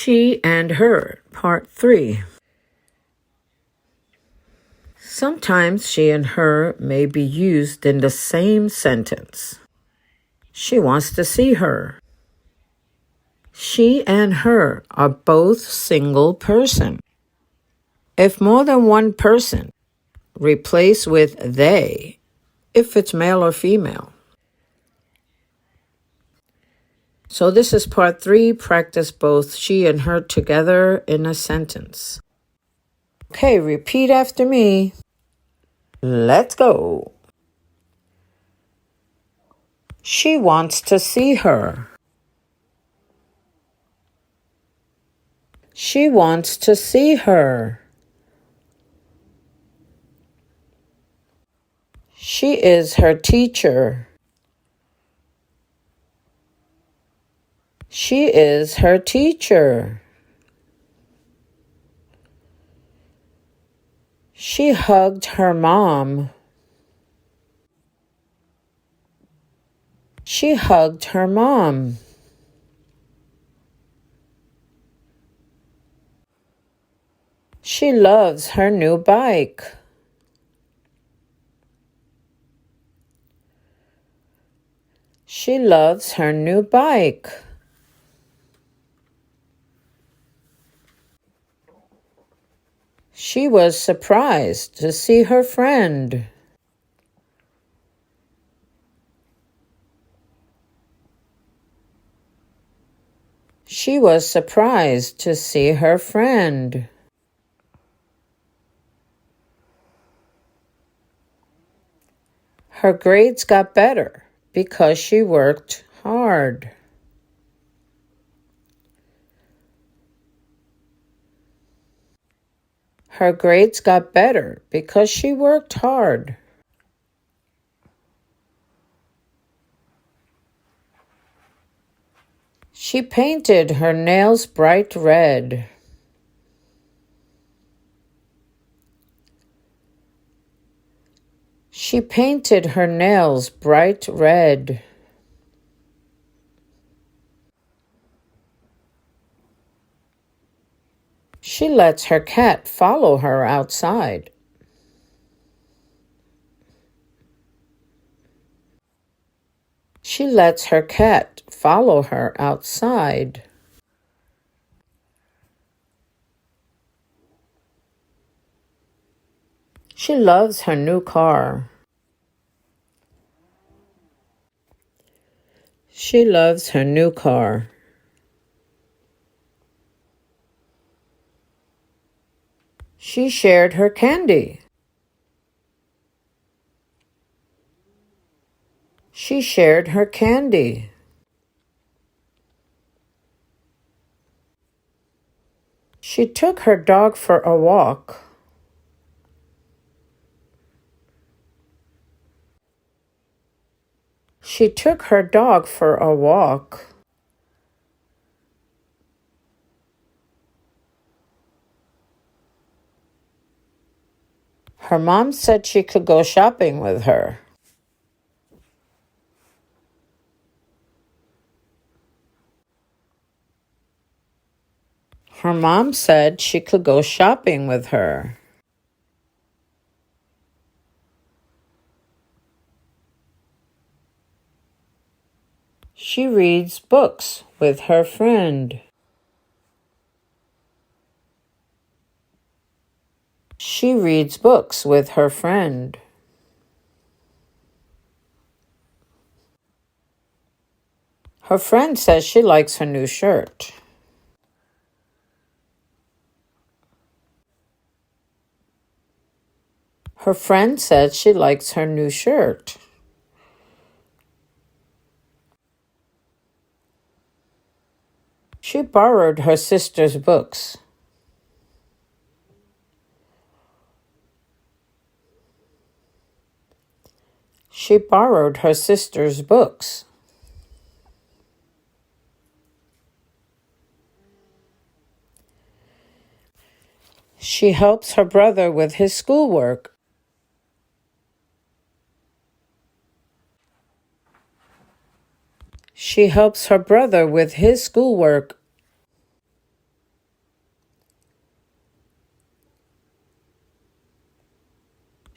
She and her, part 3. Sometimes she and her may be used in the same sentence. She wants to see her. She and her are both single person. If more than one person, replace with they, if it's male or female. So this is part 3. Practice both she and her together in a sentence. Okay, repeat after me. Let's go. She wants to see her. She wants to see her. She is her teacher. She is her teacher. She hugged her mom. She hugged her mom. She loves her new bike. She loves her new bike. She was surprised to see her friend. She was surprised to see her friend. Her grades got better because she worked hard. Her grades got better because she worked hard. She painted her nails bright red. She painted her nails bright red. She lets her cat follow her outside. She lets her cat follow her outside. She loves her new car. She loves her new car. She shared her candy. She shared her candy. She took her dog for a walk. She took her dog for a walk. Her mom said she could go shopping with her. Her mom said she could go shopping with her. She reads books with her friend. She reads books with her friend. Her friend says she likes her new shirt. Her friend says she likes her new shirt. She borrowed her sister's books. She borrowed her sister's books. She helps her brother with his schoolwork. She helps her brother with his schoolwork.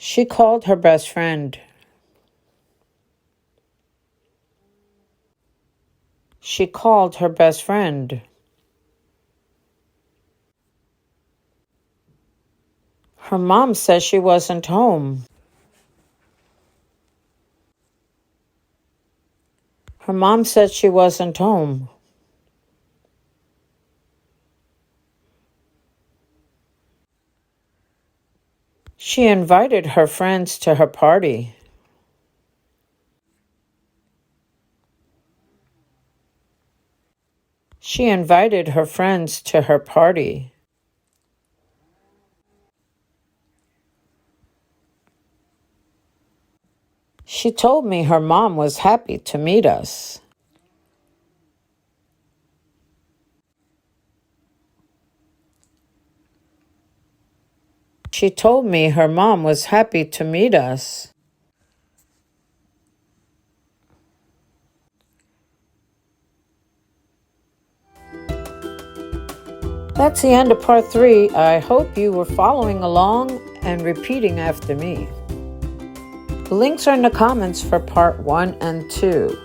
She called her best friend. She called her best friend. Her mom said she wasn't home. Her mom said she wasn't home. She invited her friends to her party. She invited her friends to her party. She told me her mom was happy to meet us. She told me her mom was happy to meet us. That's the end of part 3. I hope you were following along and repeating after me. The links are in the comments for part 1 and 2.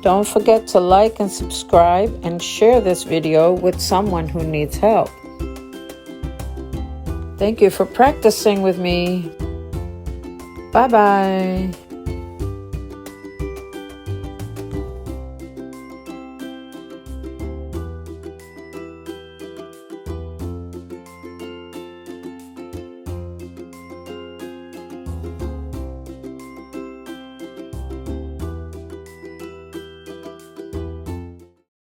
Don't forget to like and subscribe and share this video with someone who needs help. Thank you for practicing with me. Bye-bye.